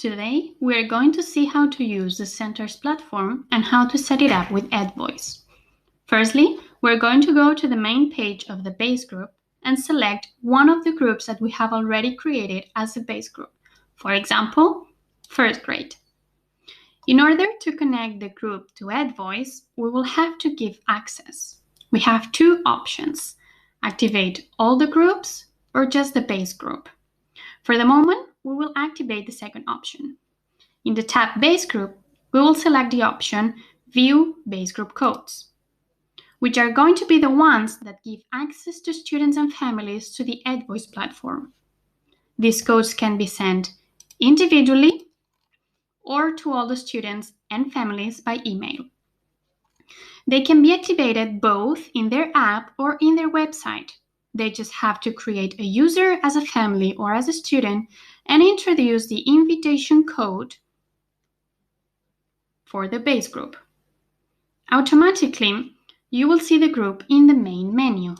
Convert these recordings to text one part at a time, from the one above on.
Today, we are going to see how to use the Centers platform and how to set it up with Edvoice. Firstly, we're going to go to the main page of the base group and select one of the groups that we have already created as a base group. For example, first grade. In order to connect the group to Edvoice, we will have to give access. We have two options: activate all the groups or just the base group. For the moment, we will activate the second option. In the tab Base Group, we will select the option View Base Group Codes, which are going to be the ones that give access to students and families to the Edvoice platform. These codes can be sent individually or to all the students and families by email. They can be activated both in their app or in their website. They just have to create a user as a family or as a student and introduce the invitation code for the base group. Automatically, you will see the group in the main menu,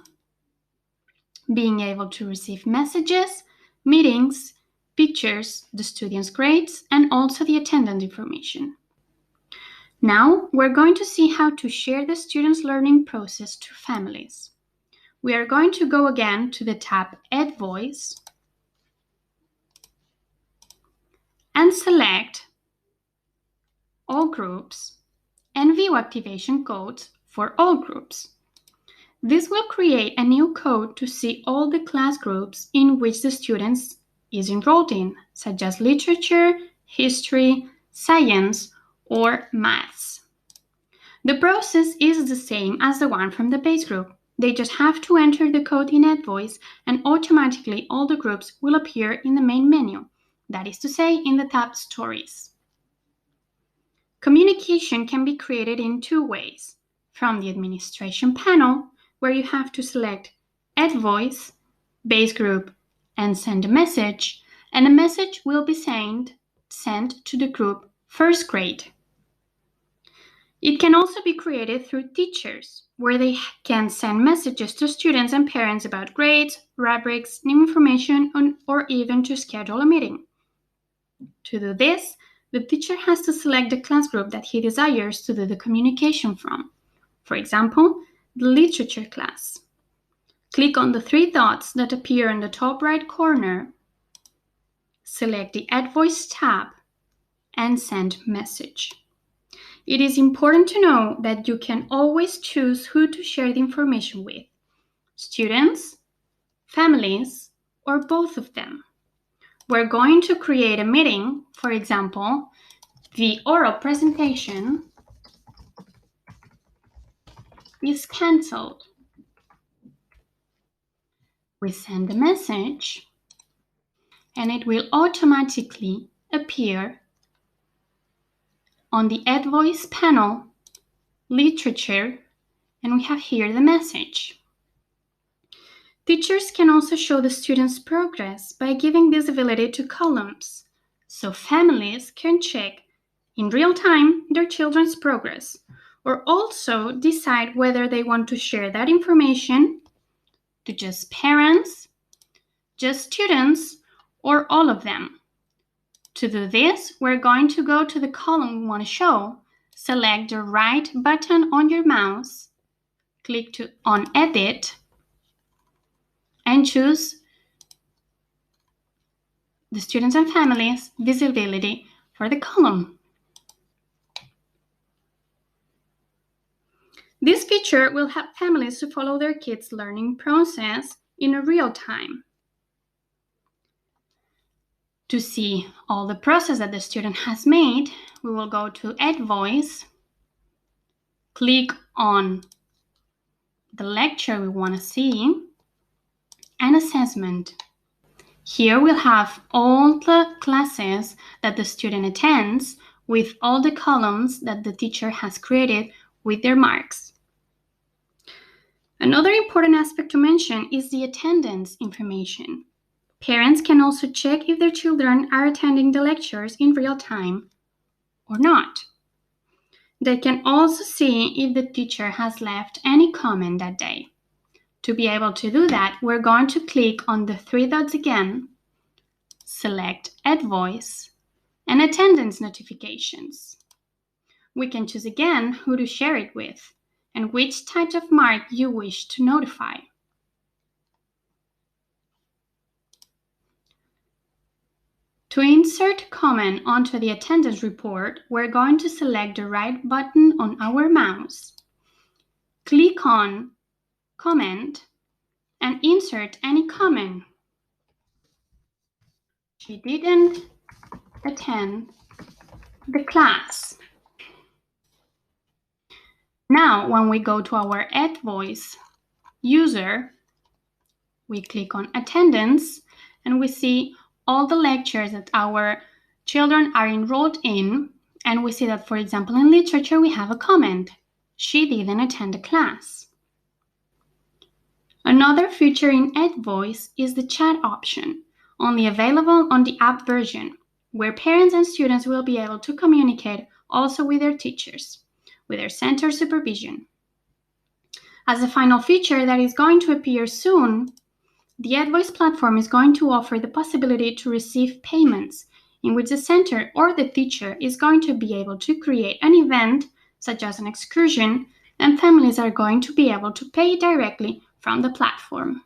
being able to receive messages, meetings, pictures, the students' grades, and also the attendance information. Now, we're going to see how to share the students' learning process to families. We are going to go again to the tab Edvoice and select all groups and view activation codes for all groups. This will create a new code to see all the class groups in which the students is enrolled in, such as literature, history, science, or maths. The process is the same as the one from the base group. They just have to enter the code in Edvoice and automatically all the groups will appear in the main menu, that is to say, in the tab Stories. Communication can be created in two ways: from the administration panel, where you have to select Edvoice, base group, and send a message, and a message will be sent to the group first grade. It can also be created through teachers, where they can send messages to students and parents about grades, rubrics, new information, or even to schedule a meeting. To do this, the teacher has to select the class group that he desires to do the communication from. For example, the literature class. Click on the three dots that appear in the top right corner, select the Edvoice tab, and send message. It is important to know that you can always choose who to share the information with: students, families, or both of them. We're going to create a meeting. For example, the oral presentation is cancelled. We send a message and it will automatically appear on the Edvoice panel, literature, and we have here the message. Teachers can also show the students' progress by giving visibility to columns, so families can check in real time their children's progress, or also decide whether they want to share that information to just parents, just students, or all of them. To do this, we're going to go to the column we want to show, select the right button on your mouse, click on Edit, and choose the students and families visibility for the column. This feature will help families to follow their kids' learning process in real time. To see all the process that the student has made, we will go to Edvoice, click on the lecture we want to see, and assessment. Here we'll have all the classes that the student attends with all the columns that the teacher has created with their marks. Another important aspect to mention is the attendance information. Parents can also check if their children are attending the lectures in real time or not. They can also see if the teacher has left any comment that day. To be able to do that, we're going to click on the three dots again, select Edvoice, and attendance notifications. We can choose again who to share it with and which type of mark you wish to notify. To insert comment onto the attendance report, we're going to select the right button on our mouse. Click on Comment and insert any comment. She didn't attend the class. Now, when we go to our Edvoice user, we click on Attendance and we see all the lectures that our children are enrolled in, and we see that, for example, in literature we have a comment. She didn't attend the class. Another feature in Edvoice is the chat option, only available on the app version, where parents and students will be able to communicate also with their teachers, with their center supervision. As a final feature that is going to appear soon, the Edvoice platform is going to offer the possibility to receive payments in which the center or the teacher is going to be able to create an event, such as an excursion, and families are going to be able to pay directly from the platform.